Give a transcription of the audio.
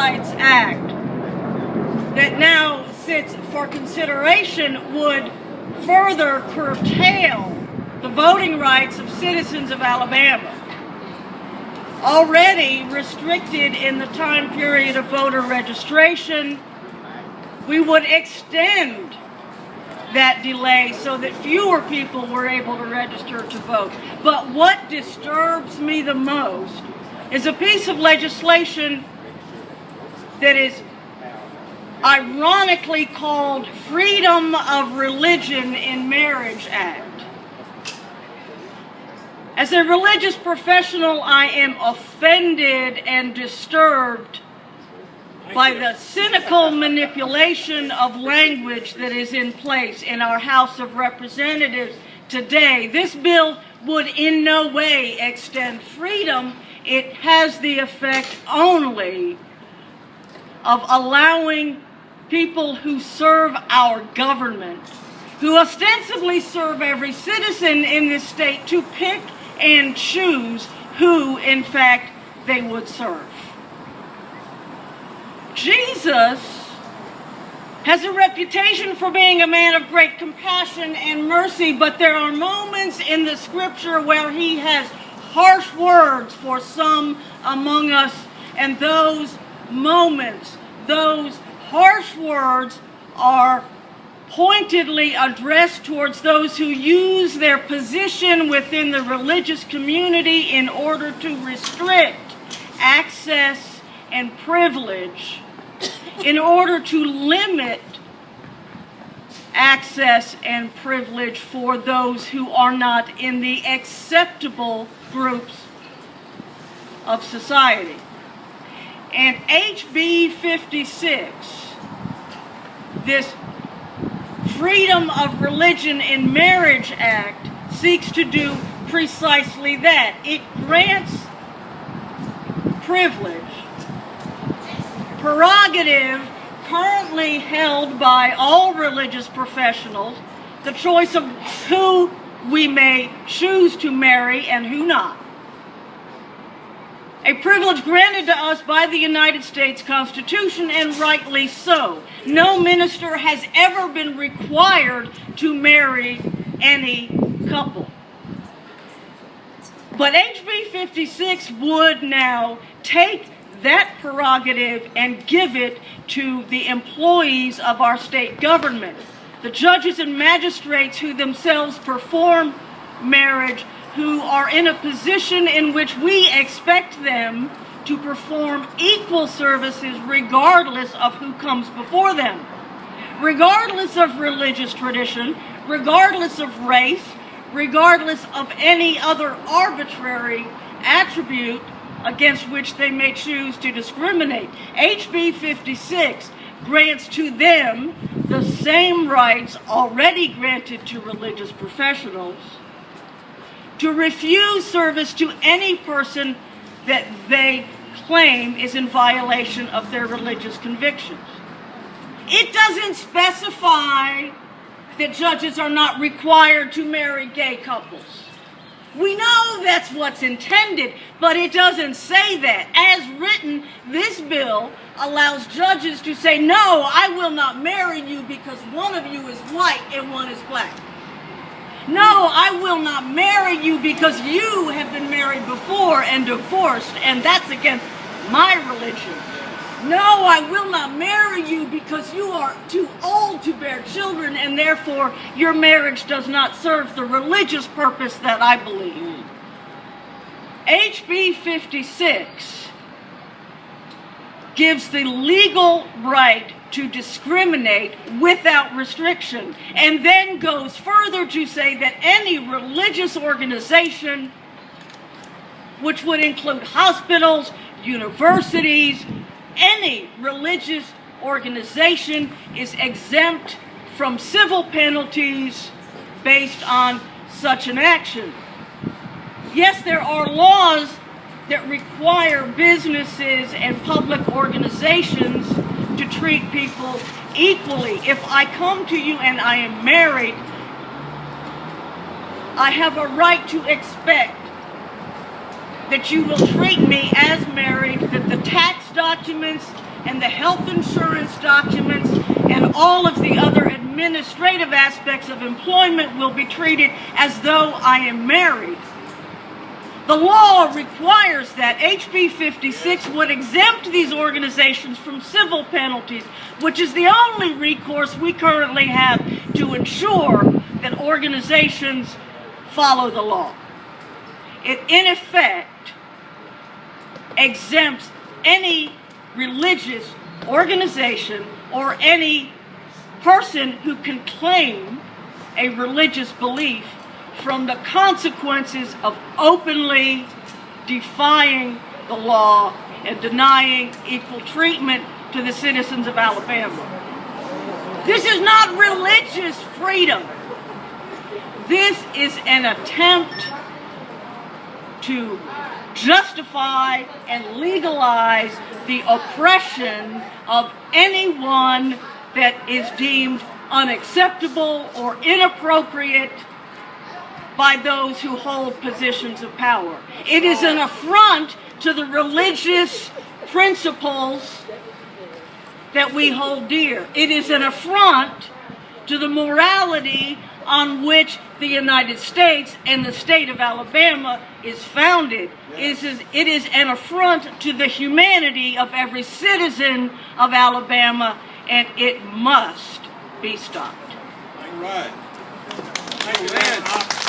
Rights Act that now sits for consideration would further curtail the voting rights of citizens of Alabama, already restricted in the time period of voter registration. We would extend that delay so that fewer people were able to register to vote. But what disturbs me the most is a piece of legislation that is ironically called Freedom of Religion in Marriage Act. As a religious professional, I am offended and disturbed by the cynical manipulation of language that is in place in our House of Representatives today. This bill would in no way extend freedom. It has the effect only of allowing people who serve our government, who ostensibly serve every citizen in this state, to pick and choose who, in fact, they would serve. Jesus has a reputation for being a man of great compassion and mercy, but there are moments in the scripture where he has harsh words for some among us, and those moments, those harsh words are pointedly addressed towards those who use their position within the religious community in order to restrict access and privilege, in order to limit access and privilege for those who are not in the acceptable groups of society. And HB56, this Freedom of Religion in Marriage Act, seeks to do precisely that. It grants privilege, prerogative currently held by all religious professionals, the choice of who we may choose to marry and who not. A privilege granted to us by the United States Constitution, and rightly so. No minister has ever been required to marry any couple. But HB 56 would now take that prerogative and give it to the employees of our state government, the judges and magistrates who themselves perform marriage, who are in a position in which we expect them to perform equal services regardless of who comes before them, regardless of religious tradition, regardless of race, regardless of any other arbitrary attribute against which they may choose to discriminate. HB 56 grants to them the same rights already granted to religious professionals to refuse service to any person that they claim is in violation of their religious convictions. It doesn't specify that judges are not required to marry gay couples. We know that's what's intended, but it doesn't say that. As written, this bill allows judges to say, no, I will not marry you because one of you is white and one is black. No, I will not marry you because you have been married before and divorced, and that's against my religion. No, I will not marry you because you are too old to bear children, and therefore your marriage does not serve the religious purpose that I believe. HB 56 gives the legal right to discriminate without restriction, and then goes further to say that any religious organization, which would include hospitals, universities, any religious organization, is exempt from civil penalties based on such an action. Yes, there are laws that require businesses and public organizations to treat people equally. If I come to you and I am married, I have a right to expect that you will treat me as married, that the tax documents and the health insurance documents and all of the other administrative aspects of employment will be treated as though I am married. The law requires that HB56 would exempt these organizations from civil penalties, which is the only recourse we currently have to ensure that organizations follow the law. It, in effect, exempts any religious organization or any person who can claim a religious belief from the consequences of openly defying the law and denying equal treatment to the citizens of Alabama. This is not religious freedom. This is an attempt to justify and legalize the oppression of anyone that is deemed unacceptable or inappropriate by those who hold positions of power. It is an affront to the religious principles that we hold dear. It is an affront to the morality on which the United States and the state of Alabama is founded. It is an affront to the humanity of every citizen of Alabama, and it must be stopped. All right. Thank you, Lynn.